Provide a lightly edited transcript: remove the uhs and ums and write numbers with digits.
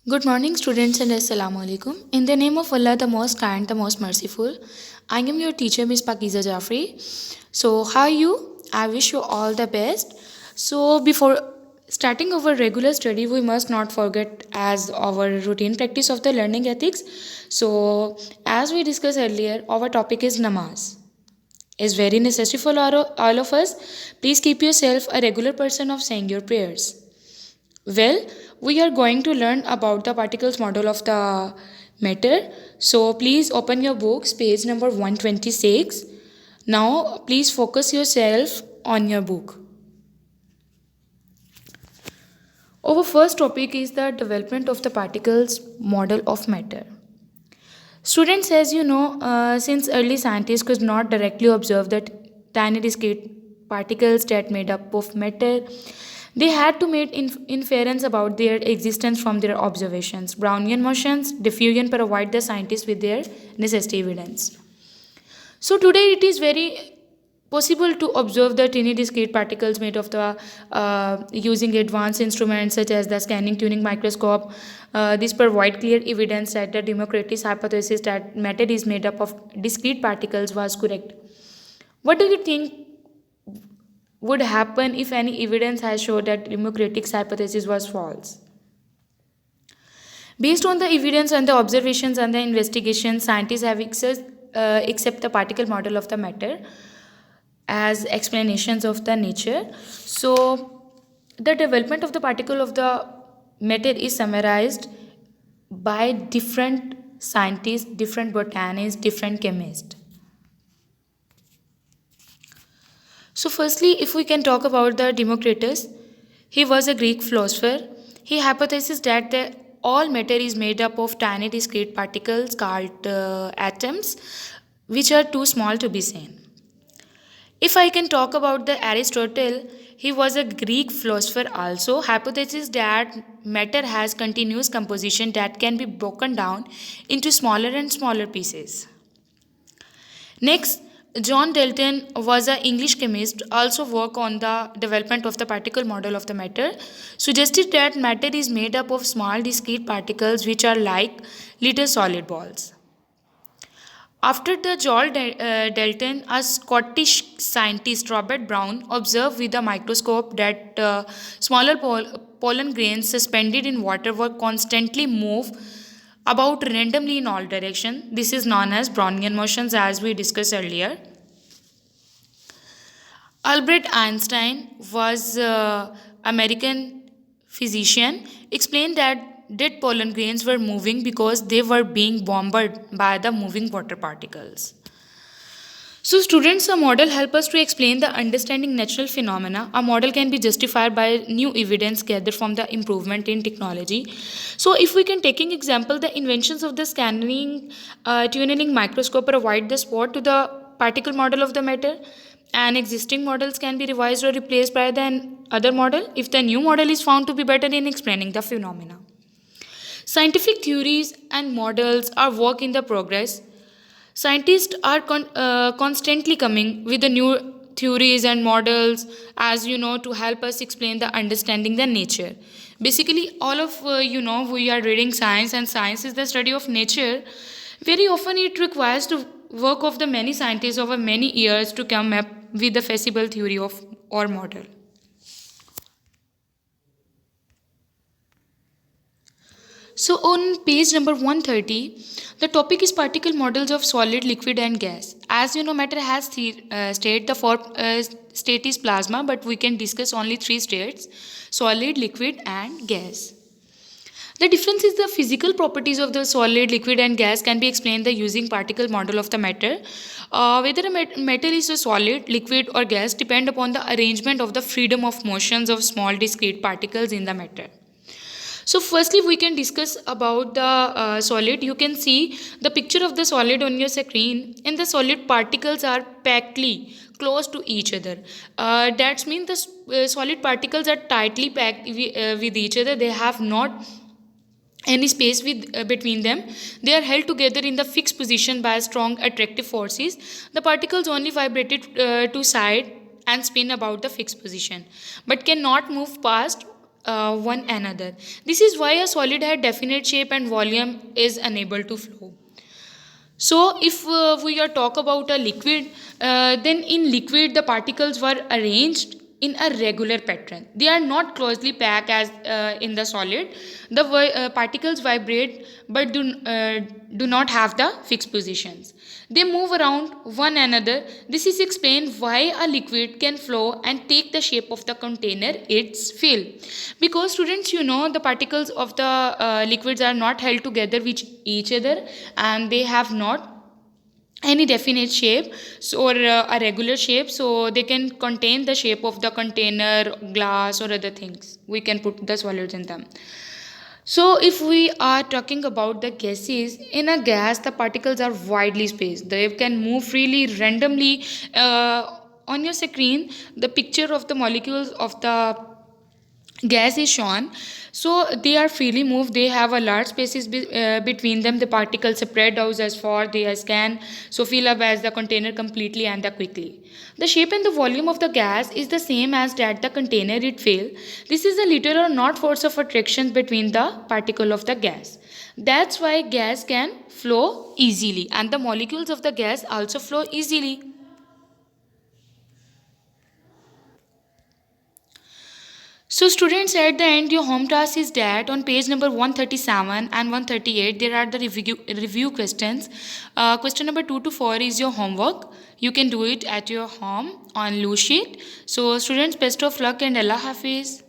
Good morning, students, and Assalamu alaikum. In the name of Allah, the most kind, the most merciful, I am your teacher, Miss Pakiza Jafri. So, how are you? I wish you all the best. So, before starting our regular study, we must not forget as our routine practice of the learning ethics. So, as we discussed earlier, our topic is namaz. Is very necessary for all of us. Please keep yourself a regular person of saying your prayers. Well, we are going to learn about the particles model of the matter. So please open your books, page number 126. Now please focus yourself on your book. Our first topic is the development of the particles model of matter. Students, as you know, since early scientists could not directly observe that tiny discrete particles that made up of matter, they had to make inference about their existence from their observations. Brownian motions, diffusion provide the scientists with their necessary evidence. So today it is very possible to observe the tiny discrete particles made of the using advanced instruments such as the scanning tuning microscope. This provide clear evidence that the Democritus hypothesis that matter is made up of discrete particles was correct. What do you think would happen if any evidence has showed that Democritus hypothesis was false? Based on the evidence and the observations and the investigations, scientists have accept the particle model of the matter as explanations of the nature. So, the development of the particle of the matter is summarized by different scientists, different botanists, different chemists. So, firstly, if we can talk about the Democritus, he was a Greek philosopher. He hypothesized that all matter is made up of tiny discrete particles called atoms, which are too small to be seen. If I can talk about the Aristotle, he was a Greek philosopher also, hypothesized that matter has continuous composition that can be broken down into smaller and smaller pieces. Next, John Dalton was an English chemist, also worked on the development of the particle model of the matter, suggested that matter is made up of small discrete particles which are like little solid balls. After the Dalton, a Scottish scientist Robert Brown observed with a microscope that smaller pollen grains suspended in water were constantly moved about randomly in all directions. This is known as Brownian motions, as we discussed earlier. Albert Einstein was American physician explained that dead pollen grains were moving because they were being bombarded by the moving water particles. So, students, a model help us to explain the understanding natural phenomena. A model can be justified by new evidence gathered from the improvement in technology. So, if we can taking example, the inventions of the scanning tunneling microscope provide the support to the particle model of the matter, and existing models can be revised or replaced by the other model if the new model is found to be better in explaining the phenomena. Scientific theories and models are work in the progress. Scientists are constantly coming with the new theories and models, as you know, to help us explain the understanding the nature. Basically, all of we are reading science, and science is the study of nature. Very often, it requires the work of the many scientists over many years to come up with the feasible theory of or model. So on page number 130, the topic is particle models of solid, liquid and gas. As you know, matter has state, the fourth state is plasma, but we can discuss only three states, solid, liquid and gas. The difference is the physical properties of the solid, liquid and gas can be explained by using particle model of the matter. Whether a matter is a solid, liquid or gas depend upon the arrangement of the freedom of motions of small discrete particles in the matter. So firstly, we can discuss about the solid. You can see the picture of the solid on your screen, and the solid particles are packedly close to each other. That means the solid particles are tightly packed with each other. They have not any space between them. They are held together in the fixed position by strong attractive forces. The particles only vibrated to side and spin about the fixed position, but cannot move past one another. This is why a solid had definite shape and volume is unable to flow. So, if we are talk about a liquid, then in liquid the particles were arranged in a regular pattern. They are not closely packed as in the solid. The particles vibrate but do not have the fixed positions. They move around one another. This is explained why a liquid can flow and take the shape of the container it's filled. Because students, the particles of the liquids are not held together with each other, and they have not any definite shape, so or a regular shape, so they can contain the shape of the container, glass or other things. We can put the solids in them. So, if we are talking about the gases, in a gas, the particles are widely spaced. They can move freely, randomly. On your screen, the picture of the molecules of the gas is shown, so they are freely moved. They have a large spaces between them. The particles spread out as far they as can, so fill up as the container completely and the quickly. The shape and the volume of the gas is the same as that the container it fill. This is a little or not force of attraction between the particle of the gas. That's why gas can flow easily, and the molecules of the gas also flow easily. So students, at the end your home task is that on page number 137 and 138 there are the review questions. Question number 2 to 4 is your homework. You can do it at your home on loose sheet. So students, best of luck and Allah Hafiz.